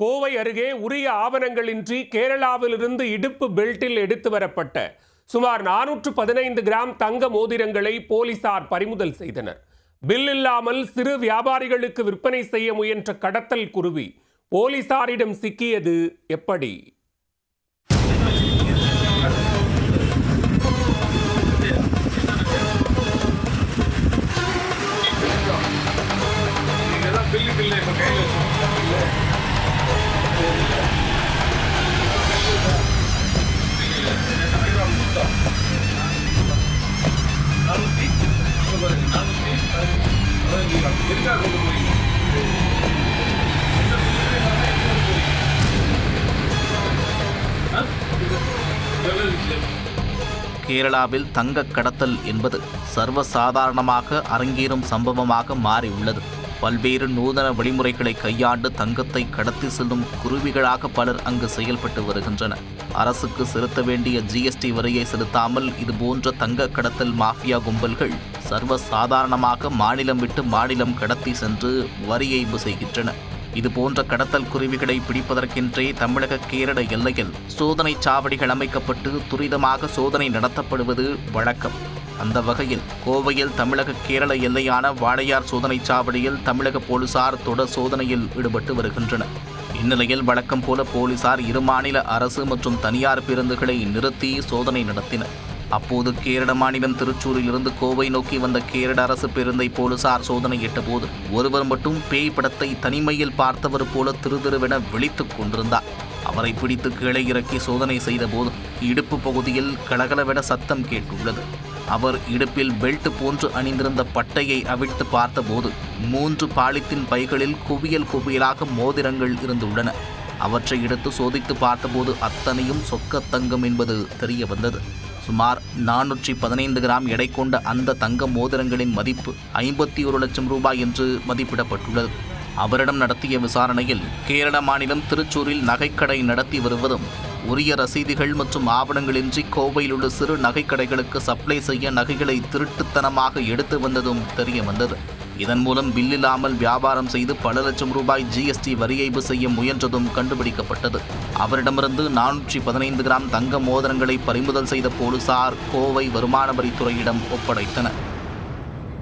கோவை அருகே உரிய ஆவணங்களின்றி கேரளாவிலிருந்து இடுப்பு பெல்ட்டில் எடுத்து வரப்பட்ட சுமார் 415 கிராம் தங்க மோதிரங்களை போலீசார் பறிமுதல் செய்தனர். பில் இல்லாமல் சிறு வியாபாரிகளுக்கு விற்பனை செய்ய முயன்ற கடத்தல் குருவி போலீசாரிடம் சிக்கியது எப்படி? கேரளாவில் தங்க கடத்தல் என்பது சர்வசாதாரணமாக அரங்கேறும் சம்பவமாக மாறியுள்ளது. பல்வேறு நூதன வழிமுறைகளை கையாண்டு தங்கத்தை கடத்தி செல்லும் குருவிகளாக பலர் அங்கு செயல்பட்டு வருகின்றனர். அரசுக்கு செலுத்த வேண்டிய ஜிஎஸ்டி வரியை செலுத்தாமல் இதுபோன்ற தங்க கடத்தல் மாஃபியா கும்பல்கள் சர்வசாதாரணமாக மாநிலம் விட்டு மாநிலம் கடத்தி சென்று வரி ஏய்ப்பு செய்கின்றன. இதுபோன்ற கடத்தல் குருவிகளை பிடிப்பதற்கென்றே தமிழக கேரள எல்லையில் சோதனை சாவடிகள் அமைக்கப்பட்டு துரிதமாக சோதனை நடத்தப்படுவது வழக்கம். அந்த வகையில் கோவையில் தமிழக கேரள எல்லையான வாளையார் சோதனை சாவடியில் தமிழக போலீசார் தொடர் சோதனையில் ஈடுபட்டு வருகின்றனர். இந்நிலையில் வழக்கம் போல போலீசார் இரு மாநில அரசு மற்றும் தனியார் பேருந்துகளை நிறுத்தி சோதனை நடத்தினர். அப்போது கேரள மாநிலம் திருச்சூரில் இருந்து கோவை நோக்கி வந்த கேரள அரசு பேருந்தை போலீசார் சோதனையிட்ட போது ஒருவர் மட்டும் பேய் படத்தை தனிமையில் பார்த்தவர் போல திருதிருவென விழித்துக் கொண்டிருந்தார். அவரை பிடித்து கீழே இறக்கி சோதனை செய்த போது இடுப்பு பகுதியில் கலகலவென சத்தம் கேட்டுள்ளது. அவர் இடுப்பில் பெல்ட் போன்று அணிந்திருந்த பட்டையை அவிழ்த்து பார்த்தபோது 3 பாலித்தீன் பைகளில் குவியல் குவியலாக மோதிரங்கள் இருந்துள்ளன. அவற்றை எடுத்து சோதித்து பார்த்தபோது அத்தனையும் சொக்க தங்கம் என்பது தெரிய வந்தது. சுமார் 415 கிராம் எடை கொண்ட அந்த தங்க மோதிரங்களின் மதிப்பு 51 லட்சம் ரூபாய் என்று மதிப்பிடப்பட்டுள்ளது. அவரிடம் நடத்திய விசாரணையில் கேரள மாநிலம் திருச்சூரில் நகைக்கடை நடத்தி வருவதும் உரிய ரசீதுகள் மற்றும் ஆவணங்களின்றி கோவையில் உள்ள சிறு நகைக்கடைகளுக்கு சப்ளை செய்ய நகைகளை திருட்டுத்தனமாக எடுத்து வந்ததும் தெரிய வந்தது. இதன் மூலம் பில்லில்லாமல் வியாபாரம் செய்து பல லட்சம் ரூபாய் ஜிஎஸ்டி வரி ஏய்ப்பு செய்ய முயன்றதும் கண்டுபிடிக்கப்பட்டது. அவரிடமிருந்து 415 கிராம் தங்க மோதிரங்களை பறிமுதல் செய்த போலீசார் கோவை வருமான வரித்துறையிடம் ஒப்படைத்தனர்.